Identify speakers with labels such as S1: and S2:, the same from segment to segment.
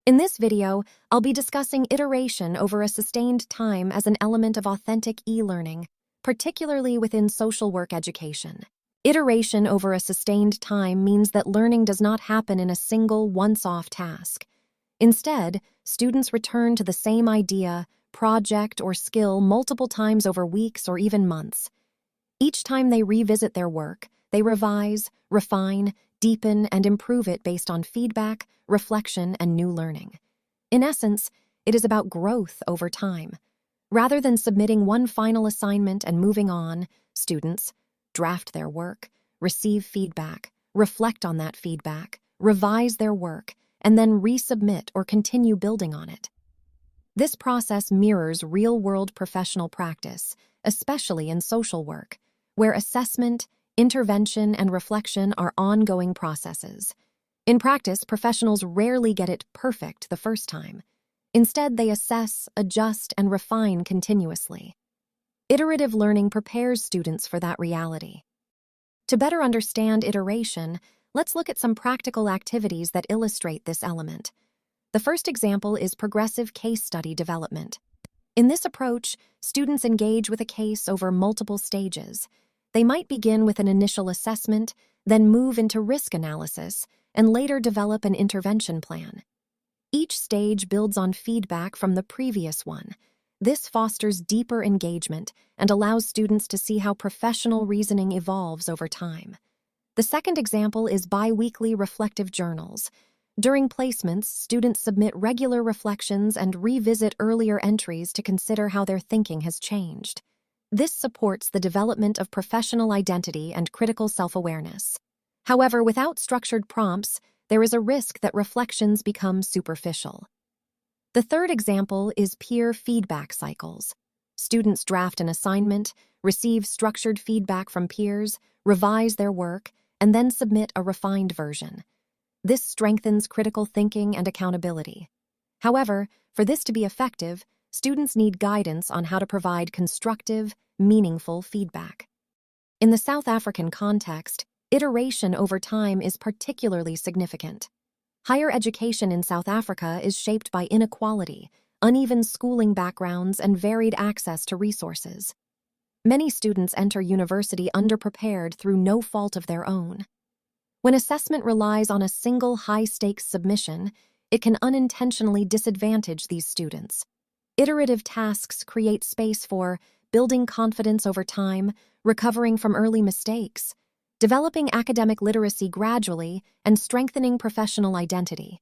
S1: In this video, I'll be discussing iteration over a sustained time as an element of authentic e-learning, particularly within social work education. Iteration over a sustained time means that learning does not happen in a single once-off task. Instead, students return to the same idea, project, or skill multiple times over weeks or even months. Each time they revisit their work, they revise, refine, deepen, and improve it based on feedback, reflection, and new learning. In essence, it is about growth over time. Rather than submitting one final assignment and moving on, students draft their work, receive feedback, reflect on that feedback, revise their work, and then resubmit or continue building on it. This process mirrors real-world professional practice, especially in social work, where assessment, intervention, and reflection are ongoing processes. In practice, professionals rarely get it perfect the first time. Instead, they assess, adjust, and refine continuously. Iterative learning prepares students for that reality. To better understand iteration, let's look at some practical activities that illustrate this element. The first example is progressive case study development. In this approach, students engage with a case over multiple stages. They might begin with an initial assessment, then move into risk analysis, and later develop an intervention plan. Each stage builds on feedback from the previous one. This fosters deeper engagement and allows students to see how professional reasoning evolves over time. The second example is bi-weekly reflective journals. During placements, students submit regular reflections and revisit earlier entries to consider how their thinking has changed. This supports the development of professional identity and critical self-awareness. However, without structured prompts, there is a risk that reflections become superficial. The third example is peer feedback cycles. Students draft an assignment, receive structured feedback from peers, revise their work, and then submit a refined version. This strengthens critical thinking and accountability. However, for this to be effective, students need guidance on how to provide constructive, meaningful feedback. In the South African context, iteration over time is particularly significant. Higher education in South Africa is shaped by inequality, uneven schooling backgrounds, and varied access to resources. Many students enter university underprepared through no fault of their own. When assessment relies on a single high-stakes submission, it can unintentionally disadvantage these students. Iterative tasks create space for building confidence over time, recovering from early mistakes, developing academic literacy gradually, and strengthening professional identity.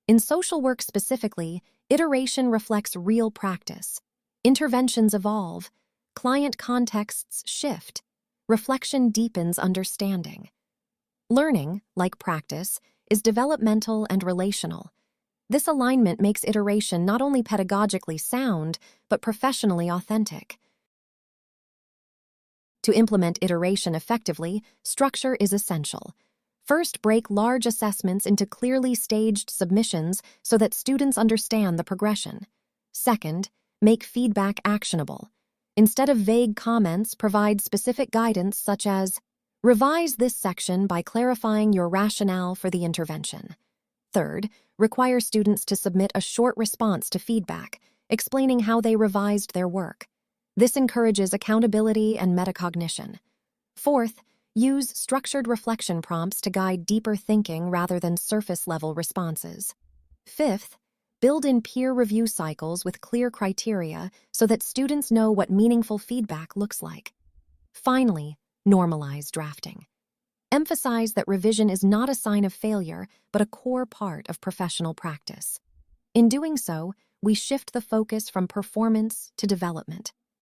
S1: In social work specifically, iteration reflects real practice. Interventions evolve, client contexts shift, reflection deepens understanding. Learning, like practice, is developmental and relational. This alignment makes iteration not only pedagogically sound, but professionally authentic. To implement iteration effectively, structure is essential. First, break large assessments into clearly staged submissions so that students understand the progression. Second, make feedback actionable. Instead of vague comments, provide specific guidance such as, revise this section by clarifying your rationale for the intervention. Third, require students to submit a short response to feedback, explaining how they revised their work. This encourages accountability and metacognition. Fourth, use structured reflection prompts to guide deeper thinking rather than surface-level responses. Fifth, build in peer review cycles with clear criteria so that students know what meaningful feedback looks like. Finally, normalize drafting. Emphasize that revision is not a sign of failure, but a core part of professional practice. In doing so, we shift the focus from performance to development.